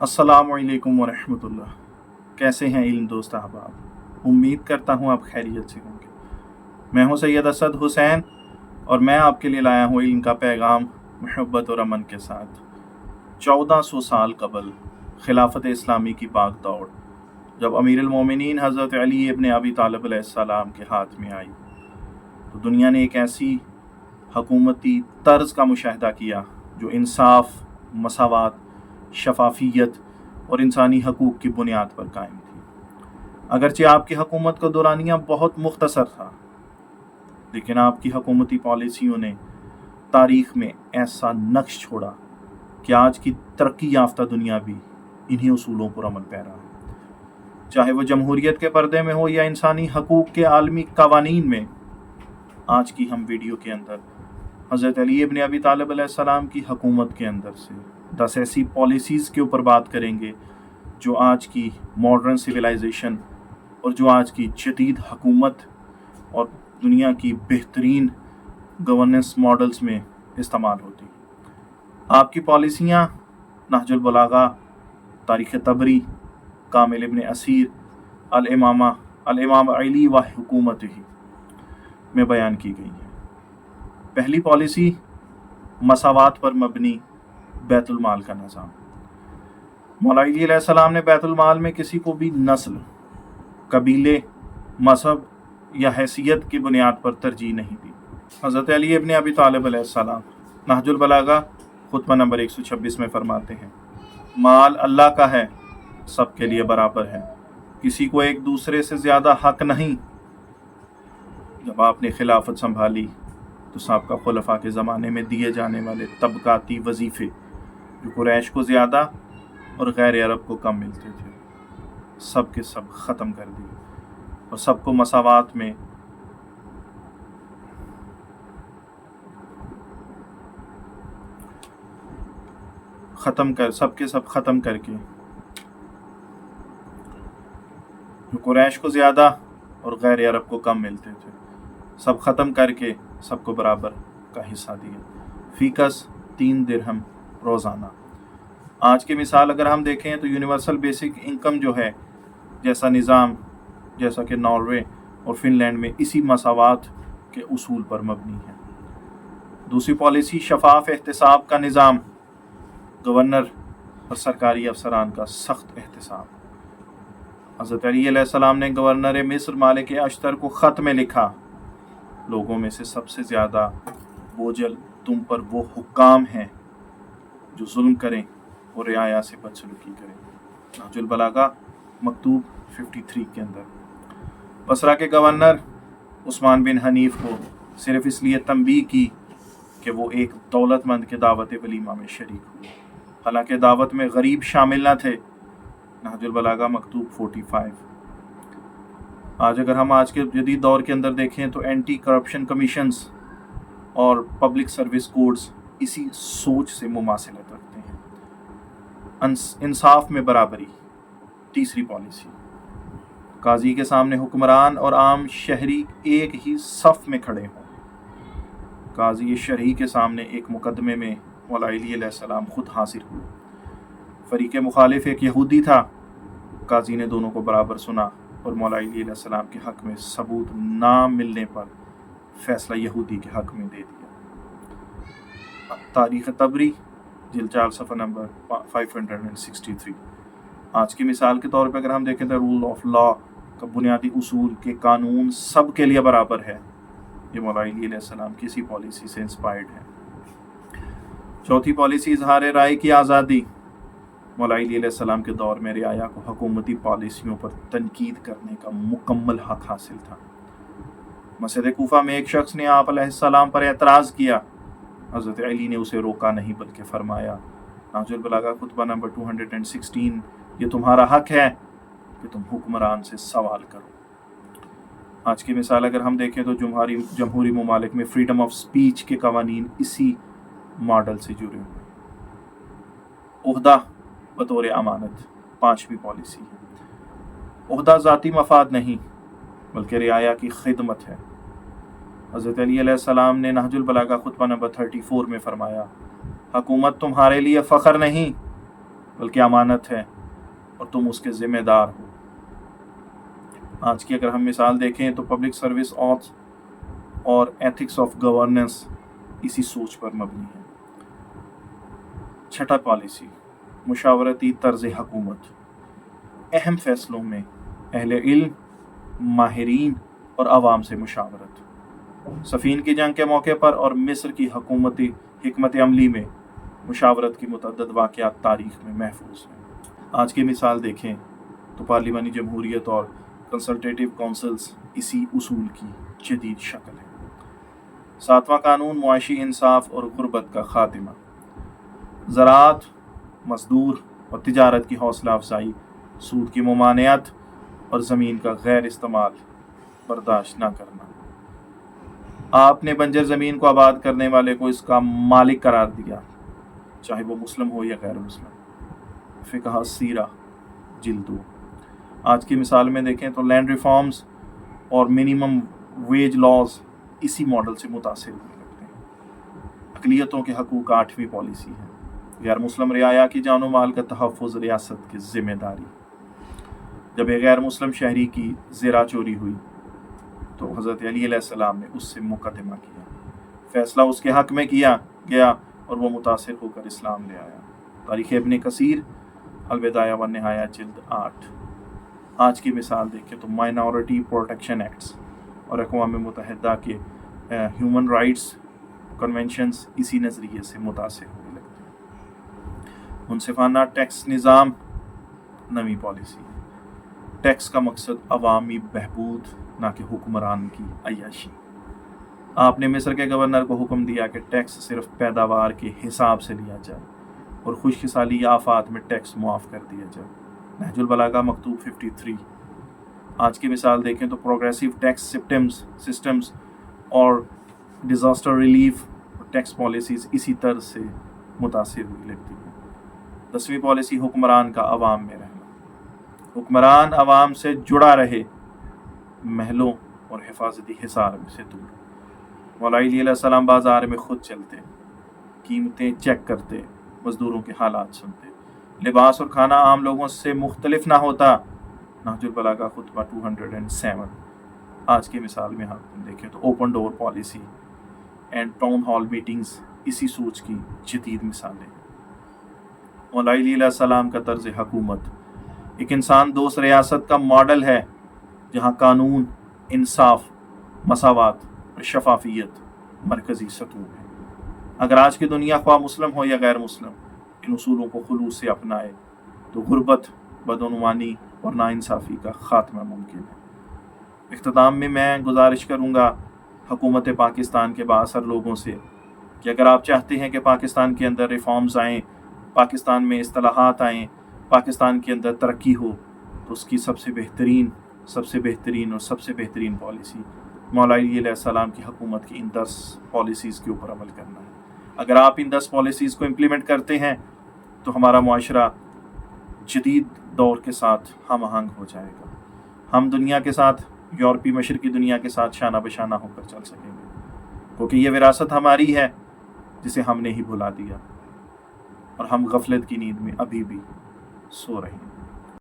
अस्सलाम वालेकुम वरहमतुल्लाह। कैसे हैं इल्म दोस्त अहबाब? उम्मीद करता हूँ आप खैरियत से होंगे। मैं हूँ सैयद असद हुसैन और मैं आपके लिए लाया हूँ इल्म का पैगाम मोहब्बत और अमन के साथ। 1400 साल कबल खिलाफत इस्लामी की भाग दौड़ जब अमीरुल मोमिनीन हज़रत अली इब्न अबी तालिब अलैहिस्सलाम के हाथ में आई तो दुनिया ने एक ऐसी हकूमती तर्ज का मुशाहिदा किया जो इंसाफ, मसावात, शफाफियत और इंसानी हकूक़ की बुनियाद पर कायम थी। अगरचे आपकी हुकूमत का दौरानिया बहुत मुख्तसर था, लेकिन आपकी हुकूमती पॉलिसियों ने तारीख़ में ऐसा नक्श छोड़ा कि आज की तरक्की याफ्ता दुनिया भी इन्हीं उसूलों पर अमल पैरा है। चाहे वो जमहूरियत के पर्दे में हो या इंसानी हकूक़ के आलमी कवानीन में। आज की हम वीडियो के अंदर हज़रत अली इब्न अबी तालिब अलैहिस्सलाम की हुकूमत के अंदर से 10 ऐसी पॉलिसीज़ के ऊपर बात करेंगे जो आज की मॉडर्न सिविलाइजेशन और जो आज की जदीद हुकूमत और दुनिया की बेहतरीन गवर्नेंस मॉडल्स में इस्तेमाल होती। आपकी पॉलिसियाँ नहजुल बलागा, तारीख़ तबरी, कामिल इब्न असीर, अल-इमाम अली व हुकूमतिही में बयान की गई है। पहली पॉलिसी मसावात पर मबनी बैतुल माल का निज़ाम। मौला अली अलैहिस्सलाम ने बैतुल माल में किसी को भी नस्ल, कबीले, मजहब या हैसियत की बुनियाद पर तरजीह नहीं दी। हज़रत अली इब्न अबी तालिब अलैहिस्सलाम नहजुल बलागा खुतबा नंबर 126 में फरमाते हैं, माल अल्लाह का है, सबके लिए बराबर है, किसी को एक दूसरे से ज़्यादा हक नहीं। जब आपने खिलाफत संभाली तो साबका खुलफा के ज़माने में दिए जाने वाले तबकाती वजीफ़े जो कुरैश को ज़्यादा और गैर अरब को कम मिलते थे, सब के सब ख़त्म कर दिए और सबको मसावात में सबके सब ख़त्म करके जो कुरैश को ज़्यादा और गैर अरब को कम मिलते थे, सब ख़त्म करके सबको बराबर का हिस्सा दिया। फ़ीकस 3 दिरहम रोज़ाना। आज की मिसाल अगर हम देखें तो यूनिवर्सल बेसिक इनकम जो है, जैसा निज़ाम जैसा कि नॉर्वे और फ़िनलैंड में इसी मसावात के उसूल पर मबनी है। दूसरी पॉलिसी शफाफ एहतिसाब का निज़ाम, गवर्नर और सरकारी अफसरान का सख्त एहतिसाब। हज़रत अली अलैहिस्सलाम ने गवर्नर मिस्र मालिक अश्तर को ख़त में लिखा, लोगों में से सबसे ज़्यादा बोझल तुम पर वो हुक्काम हैं जो जुल्म करें और रियाया से बदसलूकी करें। नहजुल बलागा मकतूब 53 के अंदर। बसरा के गवर्नर उस्मान बिन हनीफ को सिर्फ इसलिए तंबीह की कि वो एक दौलतमंद के दावत वलीमा में शरीक हुए, हालांकि दावत में गरीब शामिल न थे। नहजुल बलागा मकतूब 45। आज अगर हम आज के जदीद दौर के अंदर देखें तो एंटी करप्शन कमीशंस और पब्लिक सर्विस कोड्स इसी सोच से मुमासिलत रखते हैं। इंसाफ में बराबरी। तीसरी पॉलिसी, काजी के सामने हुक्मरान और आम शहरी एक ही सफ़ में खड़े हों। काजी शरही के सामने एक मुकदमे में मौला अली अलैहिस्सलाम खुद हाजिर हुए। फरीक़ मुखालिफ एक यहूदी था। काजी ने दोनों को बराबर सुना और मौला अली अलैहिस्सलाम के हक़ में सबूत ना मिलने पर फ़ैसला यहूदी के हक़ में दे दिया। तारीख़ तबरी जिल्द 4 सफ़ा नंबर 563। आज की मिसाल के तौर पर अगर हम देखें तो रूल ऑफ लॉ का बुनियादी उसूल के कानून सब के लिए बराबर है, ये मौला अली अलैहिस्सलाम की इसी पॉलिसी से इंस्पायर्ड है। चौथी पॉलिसी इजहार राय की आज़ादी। मौला अली अलैहिस्सलाम के दौर में रियाया को हुकूमती पॉलिसियों पर तनकीद करने का मुकम्मल हक हासिल था। मस्जिद कूफा में एक शख्स ने आप अलैहिस्सलाम पर एतराज़ किया, हज़रत अली ने उसे रोका नहीं बल्कि फरमाया, नहजुल बलागा खुतबा नंबर 216, ये तुम्हारा हक है कि तुम हुक्मरान से सवाल करो। आज की मिसाल अगर हम देखें तो जमहूरी ममालिक में फ्रीडम ऑफ स्पीच के कवानीन इसी मॉडल से जुड़े हुए। ओहदा बतौर अमानत। 5वीं पॉलिसी है, ओहदा ज़ाती मफाद नहीं बल्कि रियाया की खिदमत है। हज़रत अली अलैहिस्सलाम ने नहजुल बलागा खुतबा नंबर 34 में फरमाया, हुकूमत तुम्हारे लिए फ़ख्र नहीं बल्कि अमानत है और तुम उसके ज़िम्मेदार हो। आज की अगर हम मिसाल देखें तो पब्लिक सर्विस ऑथ और एथिक्स ऑफ गवर्नेंस इसी सोच पर मबनी है। छठा पॉलिसी, मुशावरती तर्ज हुकूमत। अहम फैसलों में अहले इल्म, माहिरीन और आवाम से मुशावरत। सफ़ीन की जंग के मौके पर और मिस्र की हुकूमती हिकमत अमली में मुशावरत की मुतअद्दिद वाक़यात तारीख़ में महफूज हैं। आज की मिसाल देखें तो पार्लिमानी जमहूरियत और कंसल्टेटिव काउंसिल्स इसी उसूल की जदीद शक्ल है। सातवां कानून, मुआशी इंसाफ और गुर्बत का खात्मा। ज़राअत, मजदूर और तिजारत की हौसला अफजाई, सूद की ममानियत और ज़मीन का गैर इस्तेमाल बर्दाश्त न करना। आपने बंजर ज़मीन को आबाद करने वाले को इसका मालिक करार दिया, चाहे वो मुस्लिम हो या गैर मुस्लिम। फ़िक़ह सीरा जिल्द 2। आज की मिसाल में देखें तो लैंड रिफॉर्म्स और मिनिमम वेज लॉज इसी मॉडल से मुतासिर होने लगते हैं। अक़लियतों के हकूक़ 8वीं पॉलिसी है। गैर मुस्लिम रियाया की जानो माल का तहफ़्फ़ुज़ रियासत की ज़िम्मेदारी। जब एक गैर मुस्लिम शहरी की ज़रा चोरी हुई तो हज़रत अली अलैहिस्सलाम ने उससे मुक़दमा किया, फ़ैसला उसके हक़ में किया गया और वो मुतासिर होकर इस्लाम ले आया। तारीख़ इब्न कसीर अल-बिदाया व निहाया जिल्द 8। आज की मिसाल देखें तो माइनॉरिटी प्रोटेक्शन एक्ट्स और अक़वाम मुत्तहिदा के ह्यूमन राइट्स कन्वेंशंस इसी नज़रिए से मुतासिर होने लगते हैं। मुनसिफाना टैक्स निज़ाम नवी पॉलिसी। टैक्स का मकसद अवामी बहबूद ना कि हुक्मरान की अय्याशी। आपने मिस्र के गवर्नर को हुक्म दिया कि टैक्स सिर्फ पैदावार के हिसाब से लिया जाए और खुशकिसाली या आफात में टैक्स मुआफ़ कर दिया जाए। नहजुल बलागा मकतूब 53। आज की मिसाल देखें तो प्रोग्रेसिव टैक्स सिस्टम्स और डिज़ास्टर रिलीफ टैक्स पॉलिसीज़ इसी तरह से मुतासिर हुई लगती हैं। 10वीं पॉलिसी, हुक्मरान का अवाम में रहना। हुक्मरान अवाम से जुड़ा रहे, महलों और हिफाजती हिसार से दूर। मौला अली अलैहिस्सलाम बाज़ार में ख़ुद चलते, कीमतें चेक करते, मज़दूरों के हालात सुनते, लिबास और खाना आम लोगों से मुख्तलिफ ना होता। नहजुल बलागा खुतबा 207। आज की मिसाल में हम देखें तो open door policy and town hall meetings इसी सोच की जदीद मिसालें। मौला अली अलैहिस्सलाम का तर्ज हुकूमत एक इंसान दोस्त रियासत का मॉडल है, जहाँ कानून, इंसाफ, मसावात और शफाफियत मरकज़ी सतून है। अगर आज की दुनिया ख्वाह मुस्लिम हो या गैर मुस्लिम इन उसूलों को खुलूस से अपनाए तो गुर्बत, बदनुमानी और नाइंसाफ़ी का ख़ात्मा मुमकिन है। इख्तिताम में मैं गुजारिश करूँगा हुकूमत पाकिस्तान के बाअसर लोगों से कि अगर आप चाहते हैं कि पाकिस्तान के अंदर रिफॉर्म्स आएँ, पाकिस्तान में इस्तिलाहात आएँ, पाकिस्तान के अंदर तरक्की हो, तो उसकी सबसे बेहतरीन पॉलिसी मौला अली अलैहिस्सलाम की हुकूमत की इन 10 पॉलिसीज़ के ऊपर अमल करना है। अगर आप इन 10 पॉलिसीज़ को इम्प्लीमेंट करते हैं तो हमारा मुआशरा जदीद दौर के साथ हम आहंग हो जाएगा। हम दुनिया के साथ, यूरोपी मशरक़ी दुनिया के साथ शाना बशाना होकर चल सकेंगे, क्योंकि ये विरासत हमारी है जिसे हमने ही भुला दिया और हम गफलत की नींद में अभी भी सो रहे हैं।